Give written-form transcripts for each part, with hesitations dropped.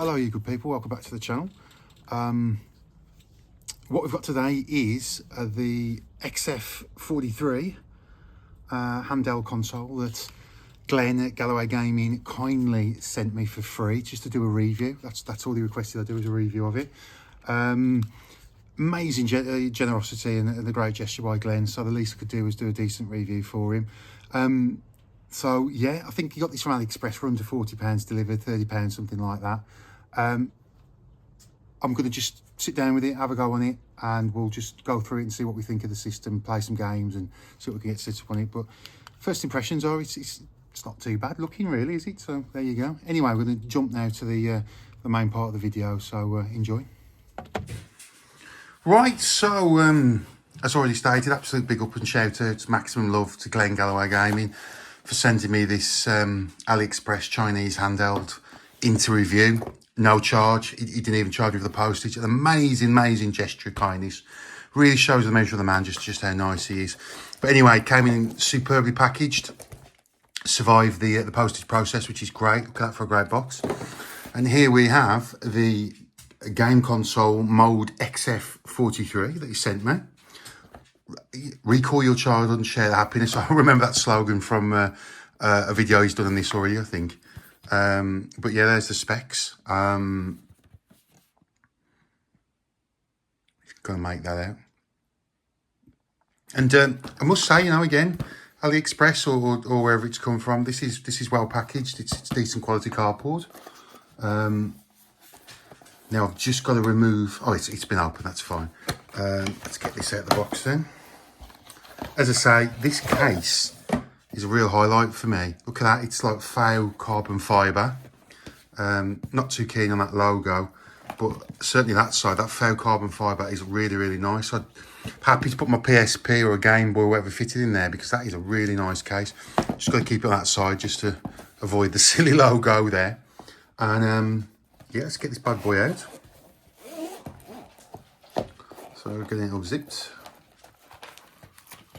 Hello you good people, welcome back to the channel. What we've got today is the XF43 handheld console that Glenn at Galloway Gaming kindly sent me for free just to do a review. That's all he requested I do, is a review of it. Amazing generosity and a great gesture by Glenn, so the least I could do was do a decent review for him. So yeah, I think he got this from AliExpress for under £40 delivered, £30, something like that. I'm going to just sit down with it, have a go on it, and we'll just go through it and see what we think of the system, play some games and see what we can get set up on it. But first impressions are it's not too bad looking really, is it? So there you go. Anyway, we're going to jump now to the main part of the video, so enjoy. Right, so as already stated, absolute big up and shout out, maximum love to Glenn Galloway Gaming for sending me this AliExpress Chinese handheld into review. No charge. He didn't even charge me for the postage. An amazing gesture of kindness. Really shows the measure of the man, just how nice he is. But anyway, it came in superbly packaged. Survived the postage process, which is great. Look at that for a great box. And here we have the game console mode XF43 that he sent me. Recall your childhood and share the happiness. I remember that slogan from a video he's done on this already, I think. But yeah, there's the specs. Gonna make that out. And I must say, you know, again, AliExpress or wherever it's come from, this is well packaged. It's decent quality cardboard. Now I've just got to remove. Oh, it's been open. That's fine. Let's get this out of the box then. As I say, this case is a real highlight for me. Look at that, it's like faux carbon fibre. Not too keen on that logo, but certainly that side, that faux carbon fibre is really nice. I'm happy to put my PSP or a Game Boy or whatever fitted in there, because that is a really nice case. Just got to keep it on that side just to avoid the silly logo there. And yeah, let's get this bad boy out. So we're getting it all zipped.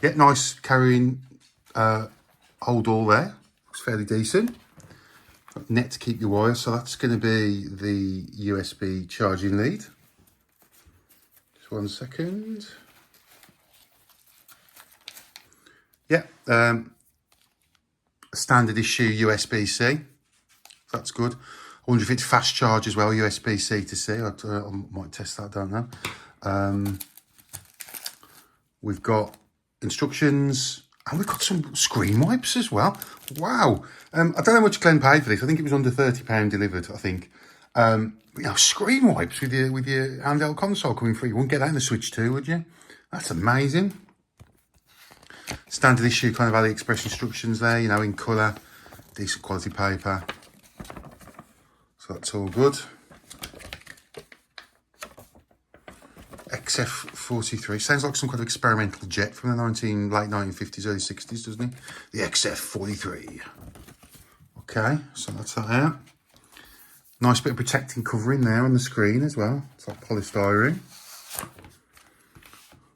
Yeah, nice carrying hold all there. Looks fairly decent. Got net to keep your wire, so that's going to be the USB charging lead. Just 1 second. Yeah, standard issue USB-C. That's good. I wonder if it's fast charge as well, USB-C to C. I might test that, don't know. We've got instructions, and we've got some screen wipes as well. Wow. I don't know how much Glenn paid for this. I think it was under £30 delivered, I think. You know, screen wipes with your handheld console coming free. You wouldn't get that in the Switch 2, would you? That's amazing. Standard issue kind of AliExpress instructions there, you know, in colour. Decent quality paper. So that's all good. XF43 sounds like some kind of experimental jet from the late 1950s, early 60s, doesn't it? The XF43. Okay, so that's that out. Nice bit of protecting covering there on the screen as well. It's like polystyrene.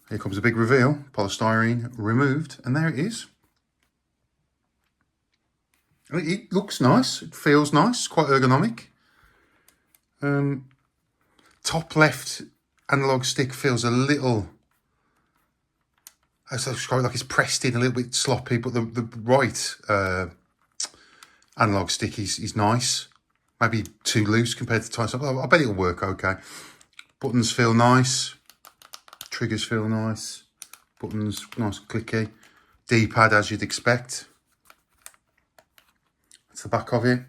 Here comes a big reveal. Polystyrene removed, and there it is. It looks nice. It feels nice. Quite ergonomic. Top left analog stick feels a little, I describe it like it's pressed in, a little bit sloppy, but the right analog stick is nice. Maybe too loose compared to the time. I bet it'll work okay. Buttons feel nice. Triggers feel nice. Buttons nice and clicky. D-pad as you'd expect. That's the back of it.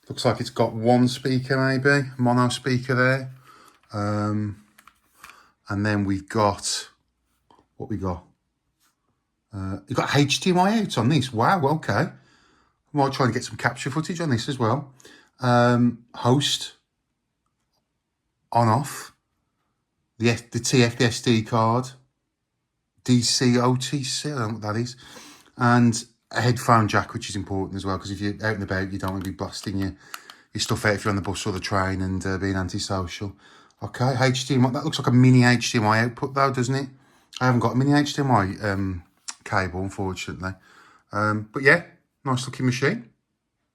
Looks like it's got one speaker maybe, mono speaker there. And then we've got, what we got? You've got HDMI out on this. Wow, okay. I might try and get some capture footage on this as well. Host, on off. The TF, the SD card. DC, OTC, I don't know what that is. And a headphone jack, which is important as well, because if you're out and about, you don't want to be blasting your stuff out if you're on the bus or the train and being antisocial. Okay, HDMI, that looks like a mini HDMI output though, doesn't it? I haven't got a mini HDMI cable, unfortunately. But yeah, nice looking machine.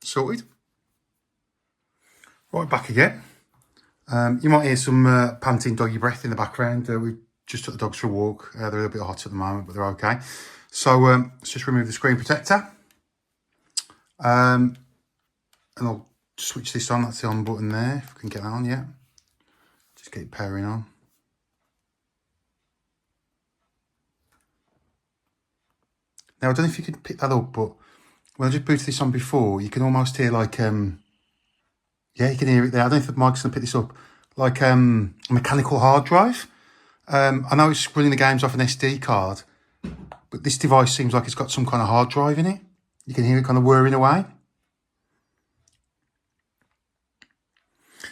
Sorted. Right, back again. You might hear some panting doggy breath in the background. We just took the dogs for a walk. They're a little bit hot at the moment, but they're okay. So let's just remove the screen protector. And I'll switch this on. That's the on button there. If we can get that on, yeah. Just get it powering on. Now, I don't know if you could pick that up, but when I just booted this on before, you can almost hear like, yeah, you can hear it there. I don't know if the mic's going to pick this up. Like a mechanical hard drive. I know it's running the games off an SD card, but this device seems like it's got some kind of hard drive in it. You can hear it kind of whirring away.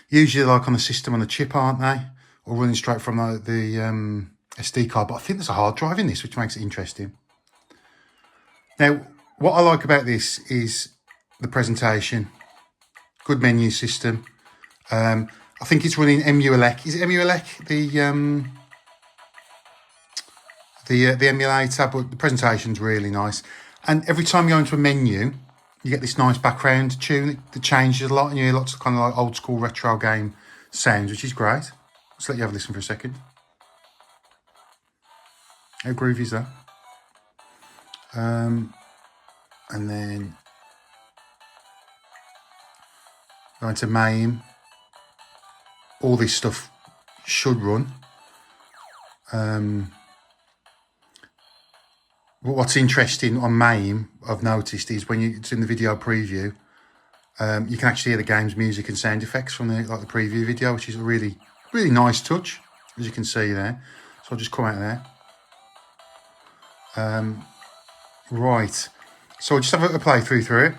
Usually like on the system on the chip, aren't they? Or running straight from the SD card. But I think there's a hard drive in this, which makes it interesting. Now, what I like about this is the presentation. Good menu system. I think it's running EmuElec. Is it EmuElec? The emulator, but the presentation's really nice. And every time you go into a menu, you get this nice background tune that changes a lot, and you hear lots of kind of like old school retro game sounds, which is great. Let's let you have a listen for a second. How groovy is that? And then going to MAME. All this stuff should run. But what's interesting on MAME, I've noticed, is when it's in the video preview, you can actually hear the game's music and sound effects from the preview video, which is a really, really nice touch, as you can see there. So I'll just come out of there. Right, so I'll just have a playthrough through it.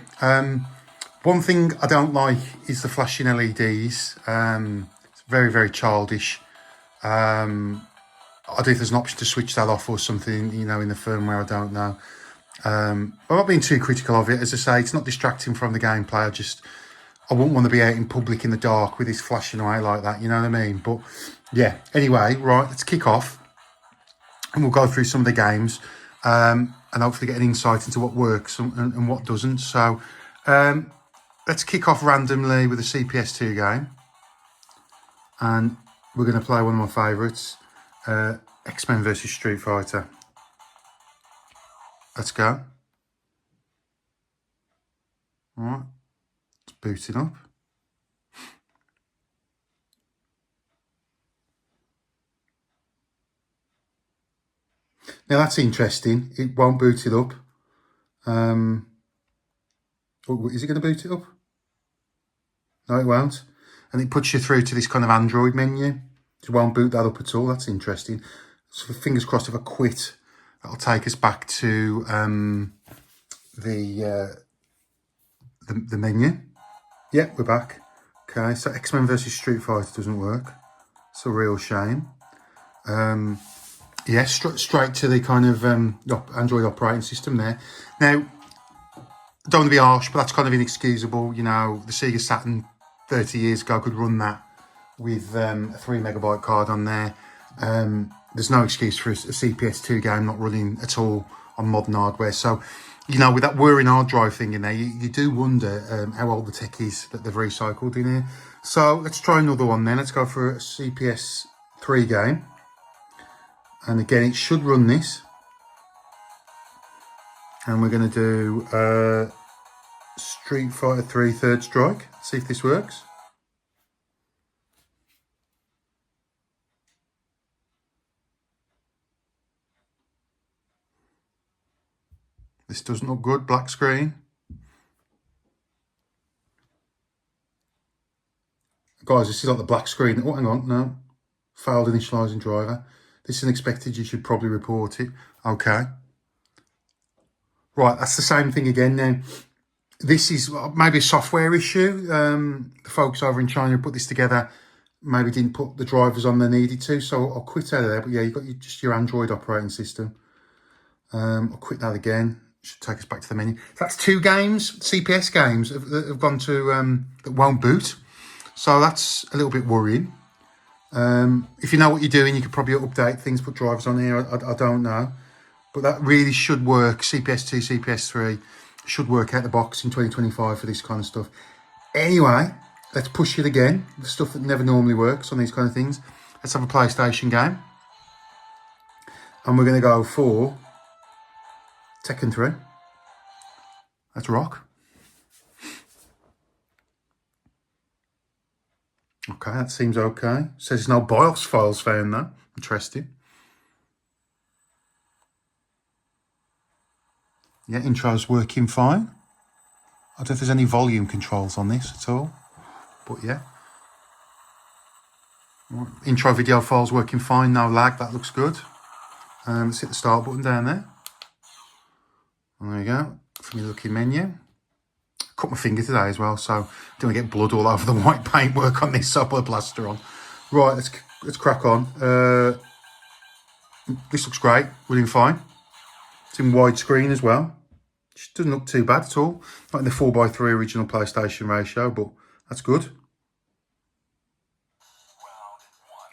One thing I don't like is the flashing LEDs. It's very, very childish. I don't know if there's an option to switch that off or something, you know, in the firmware, I don't know. I'm not being too critical of it. As I say, it's not distracting from the gameplay. I wouldn't want to be out in public in the dark with this flashing away like that, you know what I mean? But yeah, anyway, right, let's kick off and we'll go through some of the games and hopefully get an insight into what works and what doesn't. So let's kick off randomly with a CPS2 game. And we're going to play one of my favourites. X-Men versus Street Fighter. Let's go. All right, let's boot it up. Now that's interesting. It won't boot it up. Oh, is it going to boot it up? No, it won't. And it puts you through to this kind of Android menu. It won't boot that up at all. That's interesting. So fingers crossed if I quit, that'll take us back to the menu. Yeah, we're back. Okay, so X-Men versus Street Fighter doesn't work. It's a real shame. Yeah, straight to the kind of Android operating system there. Now, don't want to be harsh, but that's kind of inexcusable. You know, the Sega Saturn 30 years ago could run that with a 3 megabyte card on there. There's no excuse for a CPS2 game not running at all on modern hardware. So, you know, with that whirring hard drive thing in there, you do wonder how old the tech is that they've recycled in here. So let's try another one then. Let's go for a CPS3 game. And again, it should run this. And we're going to do Street Fighter 3 Third Strike. See if this works. This doesn't look good, black screen. Guys, this is like the black screen. Oh, hang on, no. Failed initializing driver. This is unexpected, you should probably report it. Okay. Right, that's the same thing again now. This is maybe a software issue. The folks over in China who put this together maybe didn't put the drivers on they needed to, so I'll quit out of there. But yeah, you've got just your Android operating system. I'll quit that again. Should take us back to the menu. So that's 2 games, CPS games, that have gone to, that won't boot. So that's a little bit worrying. If you know what you're doing, you could probably update things, put drivers on here. I don't know. But that really should work. CPS2, CPS3 should work out the box in 2025 for this kind of stuff. Anyway, let's push it again. The stuff that never normally works on these kind of things. Let's have a PlayStation game. And we're going to go for Tekken 3. Let's rock. Okay, that seems okay. Says there's no BIOS files found though. Interesting. Yeah, intro's working fine. I don't know if there's any volume controls on this at all. But yeah. Right. Intro video files working fine, no lag, that looks good. Let's hit the start button down there. And there you go, from your looking menu. Cut my finger today as well, so I don't want to get blood all over the white paintwork on this, so I put a plaster on. Right, let's crack on. This looks great, running fine. It's in widescreen as well. It doesn't look too bad at all. Not in the 4:3 original PlayStation ratio, but that's good.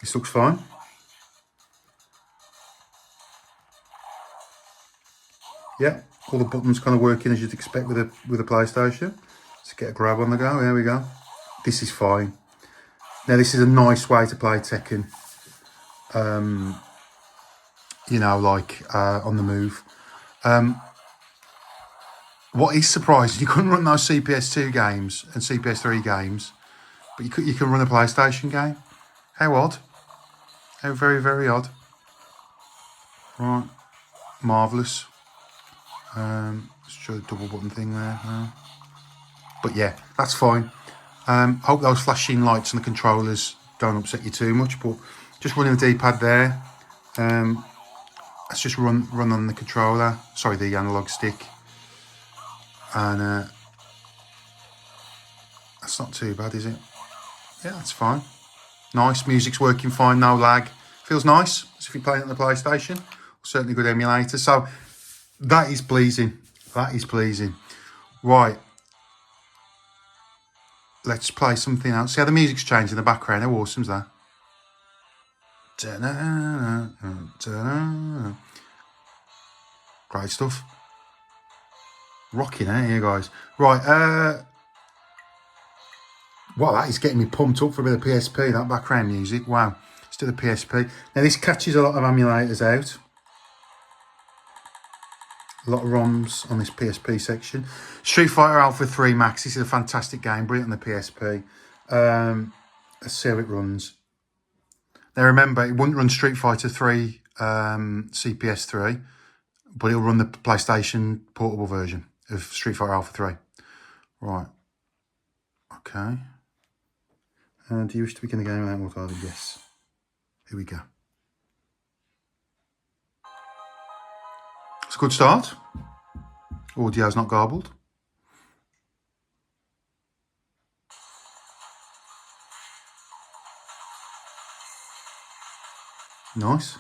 This looks fine. Yeah, all the buttons kind of working as you'd expect with a PlayStation. Let's get a grab on the go. There we go. This is fine. Now this is a nice way to play Tekken. You know, like on the move. What is surprising, you couldn't run those CPS2 games and CPS3 games, but you can run a PlayStation game. How odd. How very, very odd. Right. Marvellous. Let's show the double button thing there. But yeah, that's fine. Hope those flashing lights on the controllers don't upset you too much, but just running the D-pad there. Let's just run on the controller. Sorry, the analog stick. And that's not too bad, is it? Yeah, that's fine. Nice, music's working fine, no lag. Feels nice, as if you're playing on the PlayStation. Certainly good emulator. So that is pleasing. That is pleasing. Right. Let's play something else. See how the music's changed in the background. How awesome's that? Great stuff. Rocking out here, guys. Right. Wow, that is getting me pumped up for a bit of PSP, that background music. Wow. Let's do the PSP. Now, this catches a lot of emulators out. A lot of ROMs on this PSP section. Street Fighter Alpha 3 Max. This is a fantastic game. Brilliant on the PSP. Let's see how it runs. Now, remember, it wouldn't run Street Fighter 3 CPS3, but it'll run the PlayStation portable version of Street Fighter Alpha 3. Right. Okay. Do you wish to begin the game without auto? Yes. Here we go. It's a good start. Audio's not garbled. Nice.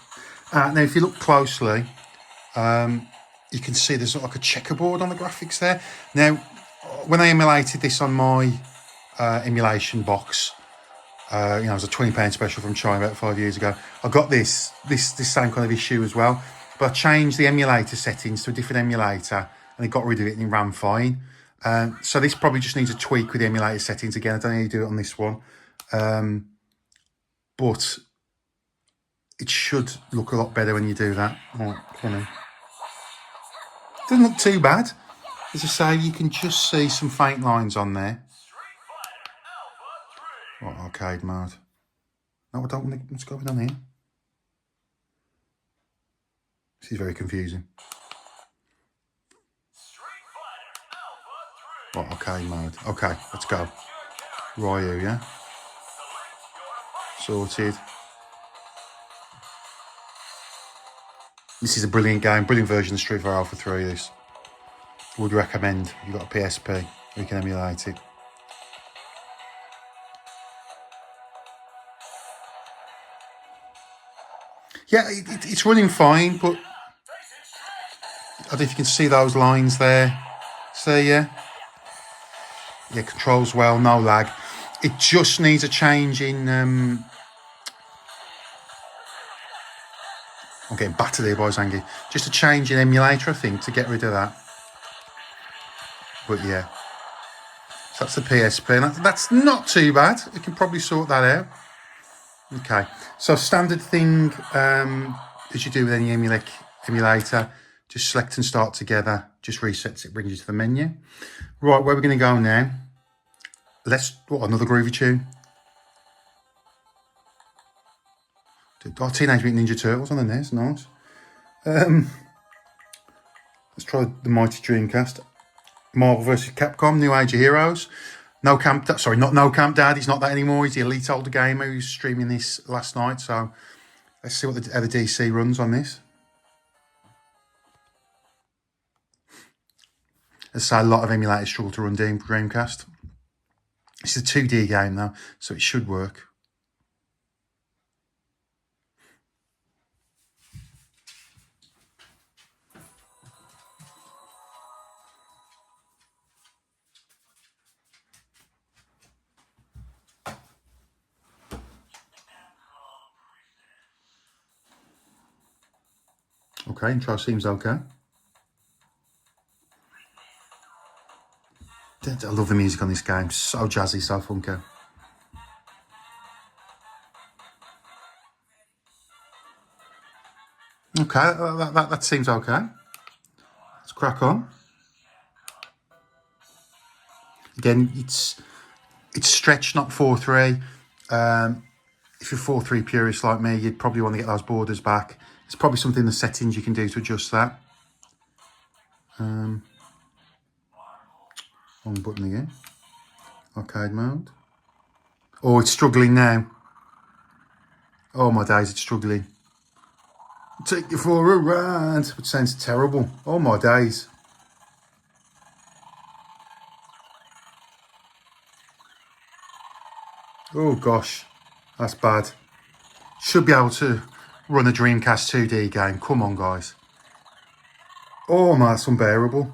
Now, if you look closely, you can see there's like a checkerboard on the graphics there. Now, when I emulated this on my emulation box, you know, it was a £20 special from China about 5 years ago. I got this same kind of issue as well, but I changed the emulator settings to a different emulator, and it got rid of it and it ran fine. So this probably just needs a tweak with the emulator settings again. I don't know how you do it on this one, but it should look a lot better when you do that. Oh, funny. Doesn't look too bad. As I say, you can just see some faint lines on there. What arcade mode? No, I don't want to. What's going on here? This is very confusing. What arcade mode? Okay, let's go. Ryu, yeah? Sorted. This is a brilliant game, brilliant version of Street Fighter Alpha 3, this. Would recommend if you've got a PSP, you can emulate it. Yeah, it's running fine, but I don't know if you can see those lines there. See, yeah? Yeah, controls well, no lag. It just needs a change in... I'm getting battered here, boys, Angie. Just a change in emulator, I think, to get rid of that. But yeah. So that's the PSP, and that's not too bad. We can probably sort that out. Okay, so standard thing, as you do with any emulator, just select and start together, just resets it, brings you to the menu. Right, where we're going to go now, another groovy tune. Oh, Teenage Mutant Ninja Turtles on the NES, nice. Let's try the mighty Dreamcast. Marvel vs. Capcom, New Age of Heroes. No Camp Dad, he's not that anymore. He's the elite older gamer who's streaming this last night. So let's see how the DC runs on this. As I say, a lot of emulators struggle to run Dreamcast. It's a 2D game though, so it should work. Okay, intro seems okay. I love the music on this game. So jazzy, so funky. Okay, that seems okay. Let's crack on. Again, it's stretched, not 4:3. If you're 4:3 purist like me, you'd probably want to get those borders back. It's probably something in the settings you can do to adjust that. Wrong button again. Arcade mode. Oh, it's struggling now. Oh my days, it's struggling. Take you for a ride, which sounds terrible. Oh my days. Oh gosh, that's bad. Should be able to run a Dreamcast 2D game. Come on, guys. Oh my, that's unbearable.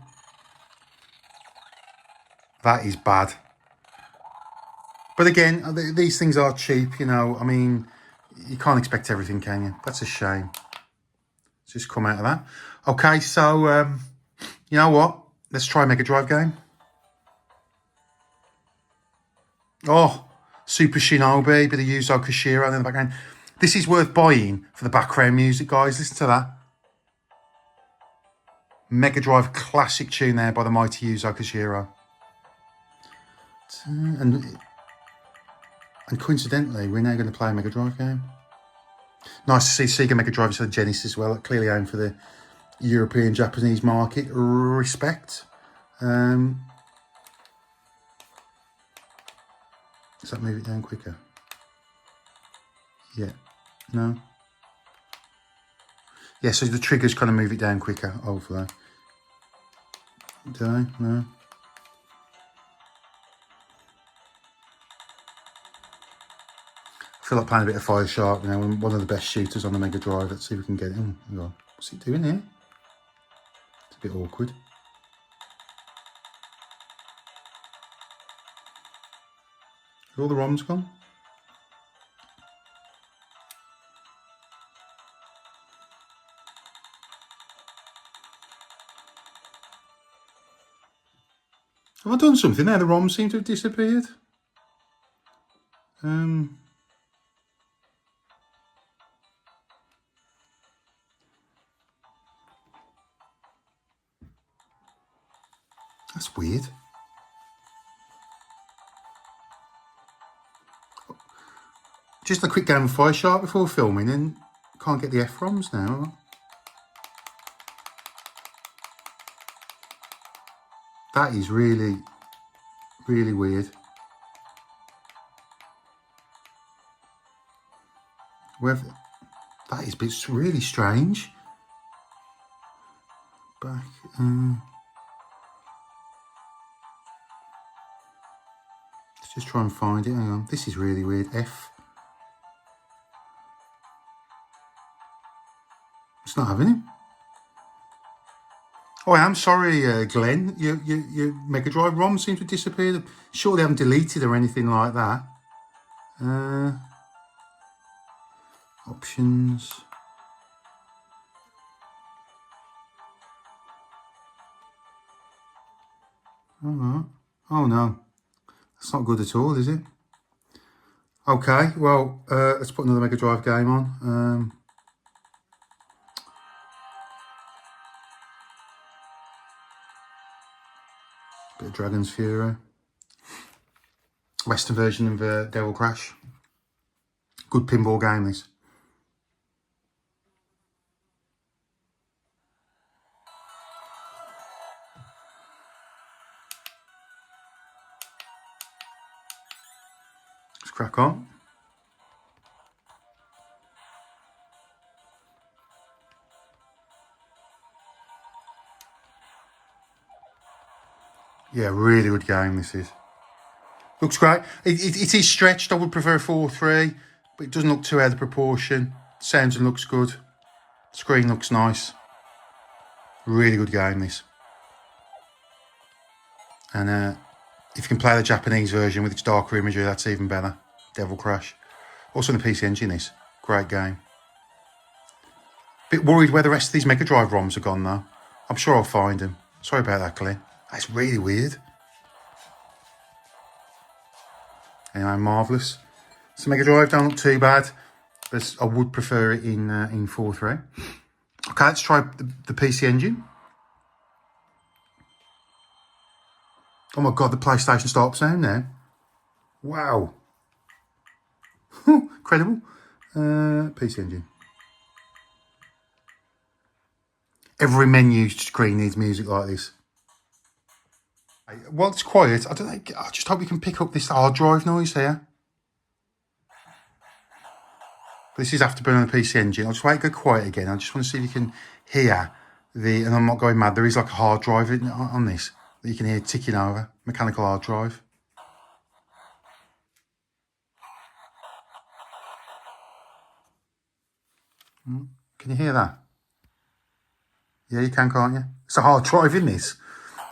That is bad. But again, these things are cheap, you know. I mean, you can't expect everything, can you? That's a shame. Let's just come out of that. Okay, so, you know what? Let's try a Mega Drive game. Oh, Super Shinobi, bit of Yuzo Koshiro in the background. This is worth buying for the background music, guys. Listen to that. Mega Drive classic tune there by the mighty Yuzo Koshiro. And coincidentally, we're now going to play a Mega Drive game. Nice to see Sega Mega Drive instead of Genesis as well. Clearly aimed for the European, Japanese market. Respect. Does that move it down quicker? Yeah. No? Yeah, so the triggers kind of move it down quicker, hopefully. Do they? No? I feel like playing a bit of Fire Shark now. One of the best shooters on the Mega Drive. Let's see if we can get it. Oh, what's it doing here? It's a bit awkward. Are all the ROMs gone? Have I done something there? The ROMs seem to have disappeared. That's weird. Just a quick game of Fire Shark before filming and can't get the F-ROMs now. That is really, really weird. That is really strange. Back. Let's just try and find it. Hang on. This is really weird. F. It's not having it. Oh, I am sorry, Glenn. Your Mega Drive ROM seems to have disappeared. Sure, they haven't deleted or anything like that. Options. All right. Oh no. That's not good at all, is it? Okay, well, let's put another Mega Drive game on. Bit of Dragon's Fury. Western version of Devil Crash. Good pinball game, this. Let's crack on. Yeah, really good game this is. Looks great. It is stretched. I would prefer 4.3, but it doesn't look too out of proportion. Sounds and looks good. Screen looks nice. Really good game this. And if you can play the Japanese version with its darker imagery, that's even better. Devil Crash. Also in the PC Engine this. Great game. Bit worried where the rest of these Mega Drive ROMs are gone though. I'm sure I'll find them. Sorry about that, Claire. That's really weird. Anyway, marvellous. So Mega Drive don't look too bad, but I would prefer it in 4.3. Okay, let's try the PC Engine. Oh my God, the PlayStation start-up sound now. Wow. Incredible. PC Engine. Every menu screen needs music like this. While it's quiet, I don't know, I just hope you can pick up this hard drive noise here. This is Afterburner on the PC Engine. I'll just wait to go quiet again. I just want to see if you can hear and I'm not going mad, there is like a hard drive on this that you can hear ticking over, mechanical hard drive. Can you hear that? Yeah, you can, can't you? It's a hard drive in this.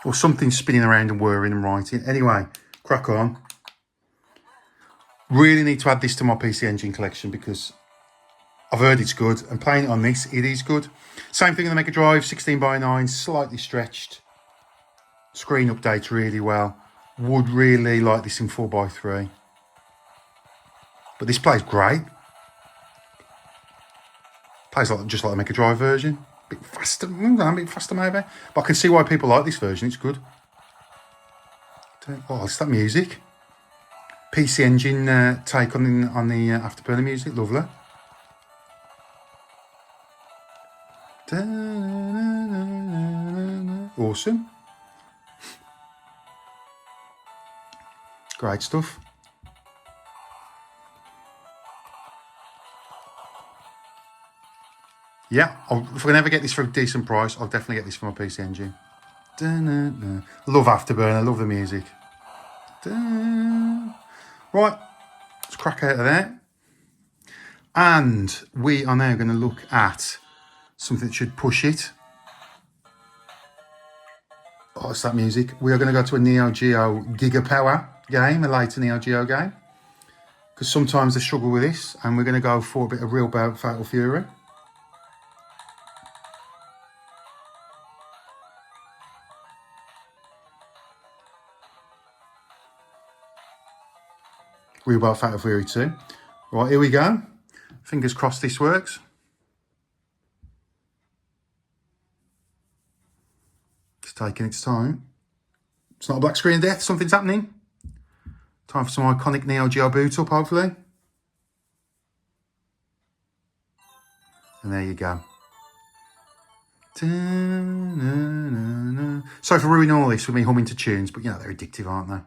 Or something spinning around and whirring and writing. Anyway, crack on. Really need to add this to my PC Engine collection because I've heard it's good. And playing it on this, it is good. Same thing on the Mega Drive, 16:9, slightly stretched. Screen updates really well. Would really like this in 4:3. But this plays great. Plays just like the Mega Drive version. A bit faster, a bit faster maybe. But I can see why people like this version, it's good. Oh, it's that music. PC Engine take on the Afterburner music, lovely. Awesome. Great stuff. Yeah, if I can ever get this for a decent price, I'll definitely get this for my PC Engine. Love Afterburner, love the music. Right, let's crack out of there. And we are now going to look at something that should push it. Oh, it's that music. We are going to go to a Neo Geo Giga Power game, a later Neo Geo game. Because sometimes they struggle with this, and we're going to go for a bit of real Fatal Fury. Real Fatal Fury 2. Right, here we go. Fingers crossed this works. It's taking its time. It's not a black screen of death, something's happening. Time for some iconic Neo Geo boot up, hopefully. And there you go. Sorry for ruining all this with me humming to tunes, but you know, they're addictive, aren't they?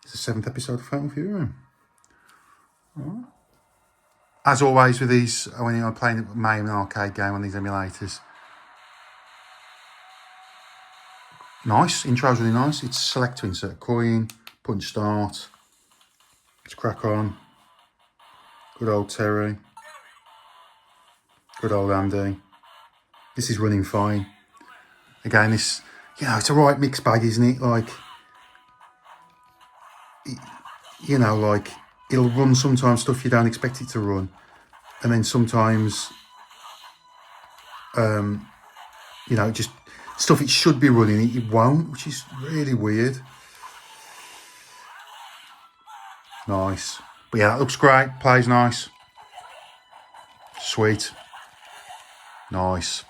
It's the 7th episode of Fatal Fury. Right. As always with these, when you're playing a main arcade game on these emulators. Nice, intro's really nice. It's select to insert a coin, punch start. Let's crack on. Good old Terry. Good old Andy. This is running fine. Again, this, you know, it's a right mixed bag, isn't it? Like, you know, like, it'll run sometimes stuff you don't expect it to run. And then sometimes, you know, just stuff it should be running, it won't, which is really weird. Nice. But yeah, that looks great. Plays nice. Sweet. Nice.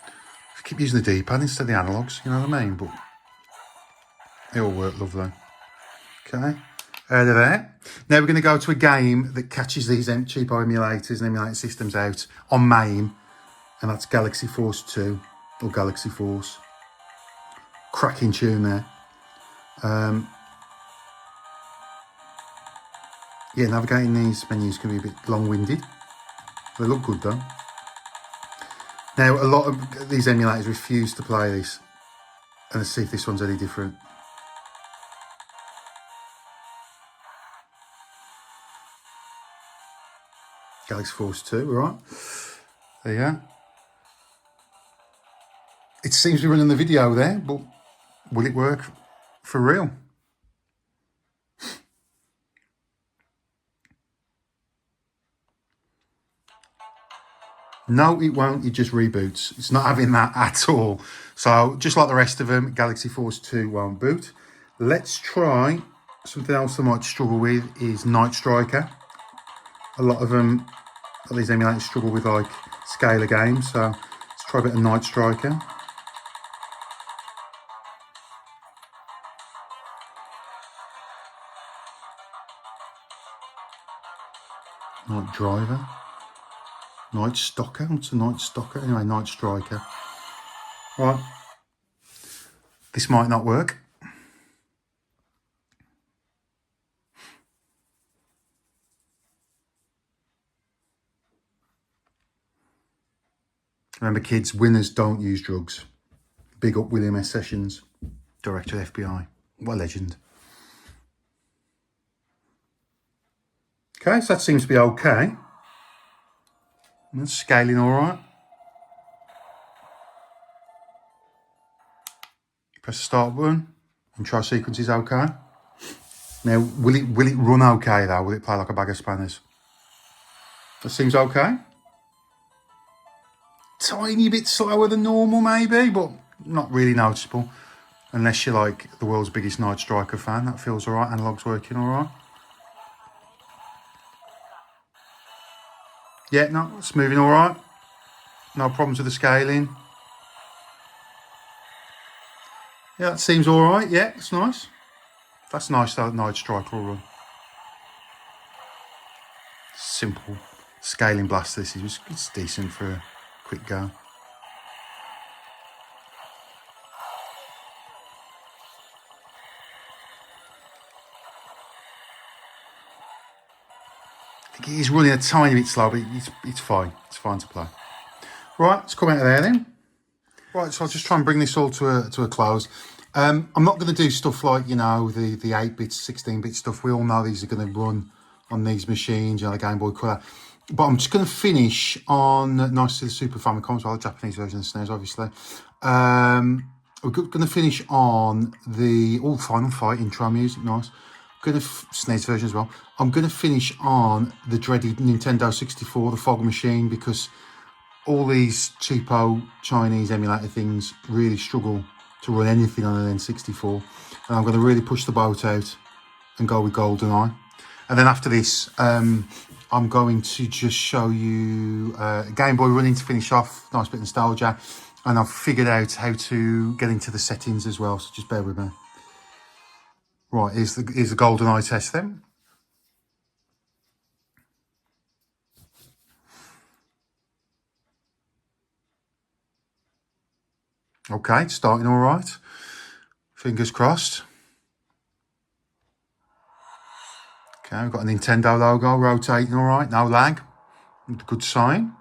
I keep using the D-pad instead of the analogues, you know what I mean? But it all worked lovely. Okay. Out of there. Now we're going to go to a game that catches these cheapo emulators and emulator systems out on MAME, and that's Galaxy Force 2, or Galaxy Force. Cracking tune there. Yeah, navigating these menus can be a bit long-winded. They look good though. Now, a lot of these emulators refuse to play this. And let's see if this one's any different. Galaxy Force 2, all right. There you go. It seems to be running the video there, but will it work for real? No, it won't. It just reboots. It's not having that at all. So just like the rest of them, Galaxy Force 2 won't boot. Let's try something else I might struggle with is Night Striker. A lot of them, these emulators struggle with like scalar games. So let's try a bit of Night Striker. Night Driver. Night Stalker. What's a Night Stalker? Anyway, Night Striker. Right. This might not work. Remember, kids, winners don't use drugs. Big up William S. Sessions, Director of FBI. What a legend. Okay, so that seems to be okay. That's scaling all right. Press the start button. Intro sequence is okay. Now, will it run okay though? Will it play like a bag of spanners? That seems okay. Tiny bit slower than normal maybe, but not really noticeable. Unless you're like the world's biggest Night Striker fan. That feels all right. Analog's working all right. Yeah, no, it's moving all right. No problems with the scaling. Yeah, that seems all right. Yeah, it's nice. That's nice, that Night Striker will run. Simple scaling blast. This is it's decent for a quick go. I think it is running a tiny bit slow, but it's fine. It's fine to play. Right, let's come out of there then. Right, so I'll just try and bring this all to a close. I'm not going to do stuff like, you know, the 8-bit, 16-bit stuff. We all know these are going to run on these machines, you know, the Game Boy Color. But I'm just going to finish on, nice to the Super Famicom as well, the Japanese version of SNES, obviously. We're going to finish on the Final Fight intro music, nice. Going to SNES version as well. I'm going to finish on the dreaded Nintendo 64, the Fog Machine, because all these cheapo Chinese emulator things really struggle to run anything on an N64. And I'm going to really push the boat out and go with GoldenEye. And then after this, I'm going to just show you Game Boy running to finish off. Nice bit of nostalgia. And I've figured out how to get into the settings as well, so just bear with me. Right, here's the GoldenEye test then. Okay, it's starting all right. Fingers crossed. Okay, we've got a Nintendo logo rotating all right, no lag. Good sign.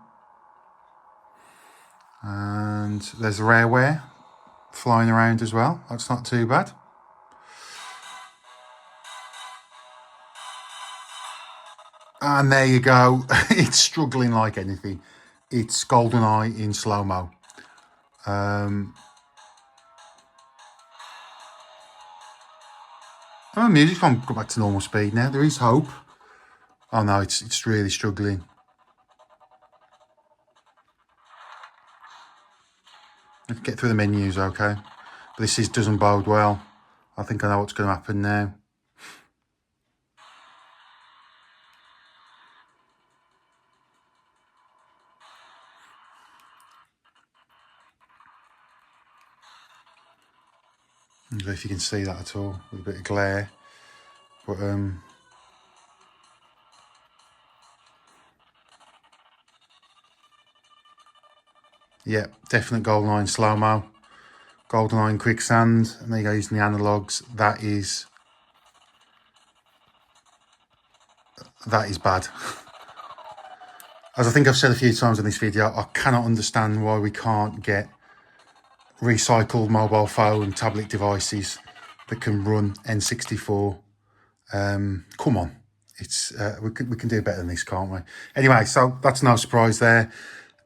And there's Rareware flying around as well. That's not too bad. And there you go. It's struggling like anything. It's GoldenEye in slow-mo. Oh, music's gone back to normal speed now. There is hope. Oh no, it's really struggling. Let's get through the menus, okay. But this doesn't bode well. I think I know what's going to happen now. I don't know if you can see that at all, with a bit of glare. But yeah, definite GoldenEye slow-mo. GoldenEye quicksand, and there you go, using the analogues. That is bad. As I think I've said a few times in this video, I cannot understand why we can't get recycled mobile phone tablet devices that can run N64. Come on, it's we can do better than this, can't we? Anyway, so that's no surprise there.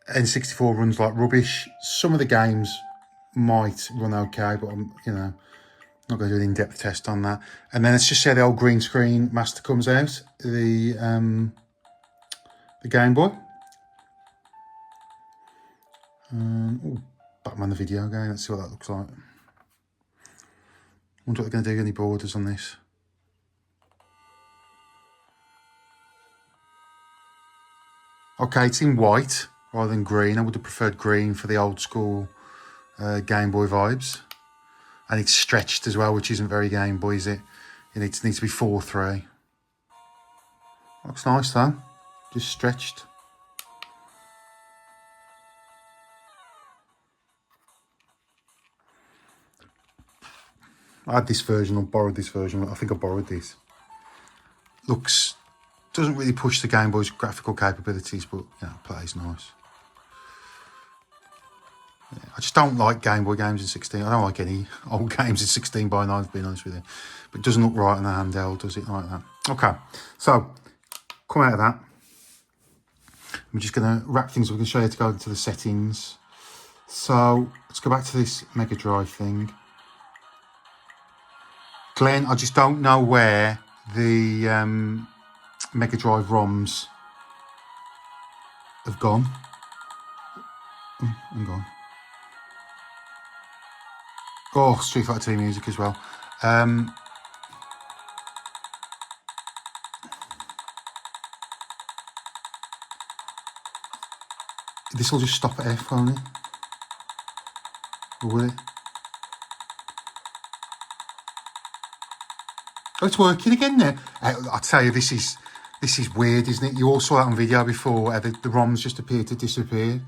N64 runs like rubbish. Some of the games might run okay, but I'm, you know, not going to do an in-depth test on that. And then let's just say the old green screen master comes out, the Game Boy. Ooh, Batman the video game. Let's see what that looks like. Wonder what they're going to do, any borders on this. Okay, it's in white rather than green. I would have preferred green for the old school Game Boy vibes. And it's stretched as well, which isn't very Game Boy, is it? It needs to be 4:3. Looks nice though, just stretched. I had this version, or borrowed this version. I think I borrowed this. Doesn't really push the Game Boy's graphical capabilities, but you know, plays nice. Yeah, I just don't like Game Boy games in 16. I don't like any old games in 16:9, to be honest with you. But it doesn't look right on the handheld, does it, like that? Okay, so come out of that. I'm just going to wrap things up. I'm going to show you how to go into the settings. So let's go back to this Mega Drive thing. Glenn, I just don't know where the Mega Drive ROMs have gone. Hang on. Oh, Street Fighter 2 music as well. This will just stop at F, won't it? Or will it? Oh, it's working again now. I tell you, this is weird, isn't it? You all saw that on video before, where the ROMs just appear to disappear.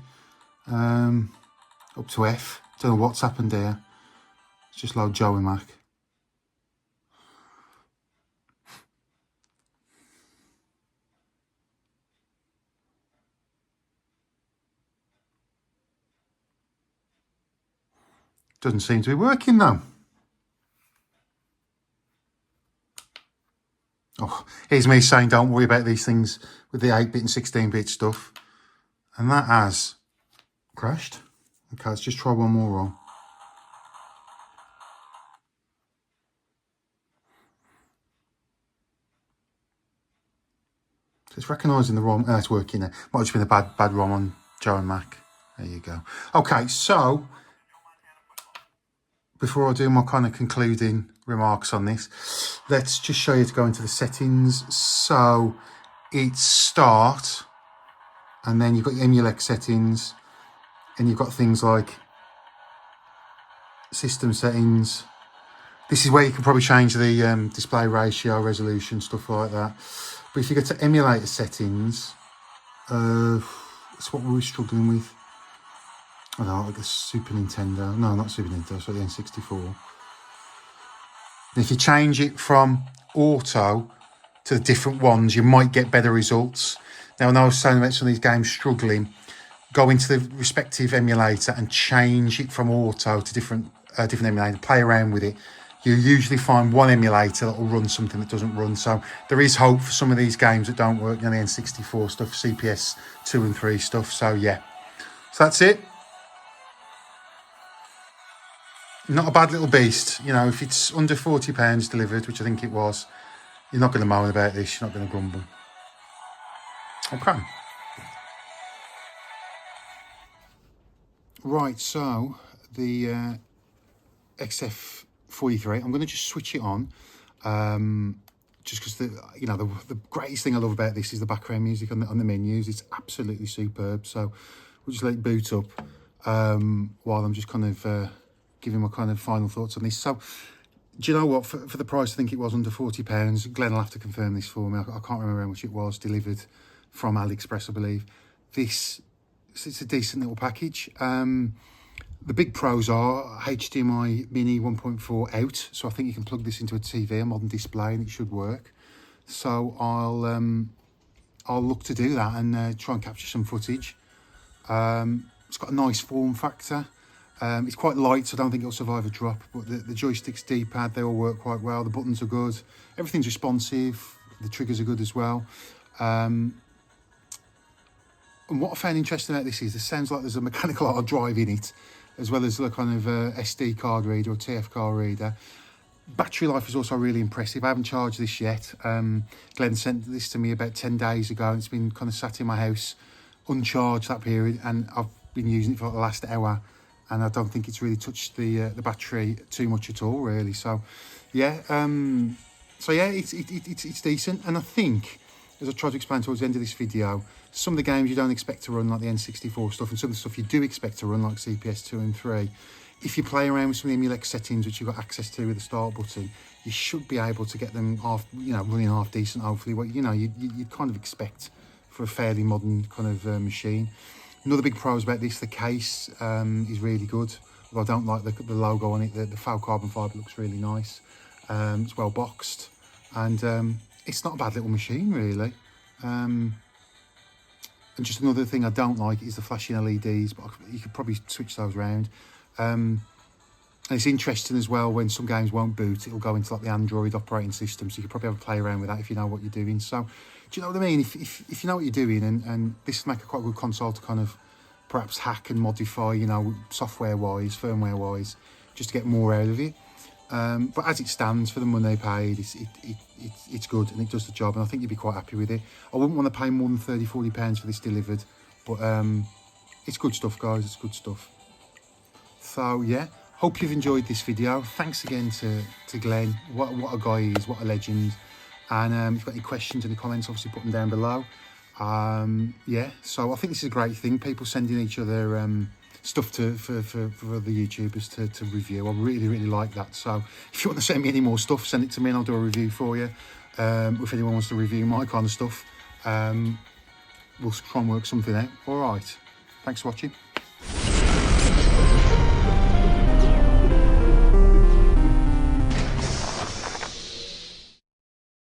Up to F. Don't know what's happened there. Let's just load Joe and Mac. Doesn't seem to be working though. Oh, here's me saying don't worry about these things with the 8-bit and 16-bit stuff. And that has crashed. Okay, let's just try one more roll. So it's recognising the ROM. Oh, it's working there. Might have just been a bad ROM on Joe and Mac. There you go. Okay, so before I do my kind of concluding remarks on this, let's just show you to go into the settings. So it's start, and then you've got your Emulec settings, and you've got things like system settings. This is where you can probably change the display ratio, resolution, stuff like that. But if you go to emulator settings, it's what we were struggling with. I don't know, like a Super Nintendo. No, not Super Nintendo, sorry, the N64. And if you change it from auto to the different ones, you might get better results. Now, I know I was saying about some of these games struggling. Go into the respective emulator and change it from auto to different emulator. Play around with it. You usually find one emulator that will run something that doesn't run. So there is hope for some of these games that don't work. You know, the N64 stuff, CPS 2 and 3 stuff. So yeah, so that's it. Not a bad little beast. You know, if it's under £40 delivered, which I think it was, you're not going to moan about this. You're not going to grumble. Okay. Right, so the XF43. I'm going to just switch it on, just because the greatest thing I love about this is the background music on the menus. It's absolutely superb. So we'll just let it boot up while I'm just kind of giving my kind of final thoughts on this. So, do you know what? For the price, I think it was under £40. Glenn will have to confirm this for me. I can't remember how much it was delivered from AliExpress, I believe. It's a decent little package. The big pros are HDMI Mini 1.4 out, so I think you can plug this into a TV, a modern display, and it should work. So I'll look to do that and try and capture some footage. It's got a nice form factor. It's quite light, so I don't think it'll survive a drop, but the joysticks, D-pad, they all work quite well. The buttons are good. Everything's responsive. The triggers are good as well. And what I found interesting about this is it sounds like there's a mechanical hard drive in it, as well as a kind of SD card reader or TF card reader. Battery life is also really impressive. I haven't charged this yet. Glenn sent this to me about 10 days ago, and it's been kind of sat in my house uncharged that period, and I've been using it for the last hour, and I don't think it's really touched the battery too much at all, really. So yeah, it's decent. And I think, as I tried to explain towards the end of this video, some of the games you don't expect to run, like the N64 stuff, and some of the stuff you do expect to run, like CPS 2 and 3, if you play around with some of the Mulex settings, which you've got access to with the start button, you should be able to get them running half decent, hopefully. What you'd kind of expect for a fairly modern kind of machine. Another big pros about this, the case is really good. Although I don't like the logo on it. The faux carbon fibre looks really nice. It's well boxed, and it's not a bad little machine, really. And just another thing I don't like is the flashing LEDs, but you could probably switch those around. And it's interesting as well, when some games won't boot, it'll go into like the Android operating system, so you could probably have a play around with that if you know what you're doing. So, do you know what I mean? If you know what you're doing, and this would make a quite good console to kind of perhaps hack and modify, software-wise, firmware-wise, just to get more out of it. But as it stands, for the money they paid, it's good, and it does the job, and I think you'd be quite happy with it. I wouldn't want to pay more than £30–40 for this delivered, but it's good stuff, guys. It's good stuff. So yeah, hope you've enjoyed this video. Thanks again to Glenn. What a guy he is, what a legend. And if you've got any questions, any comments, obviously put them down below. Yeah, so I think this is a great thing, people sending each other stuff for other YouTubers to review. I really like that. So if you want to send me any more stuff, send it to me and I'll do a review for you. If anyone wants to review my kind of stuff, we'll try and work something out. All right, thanks for watching.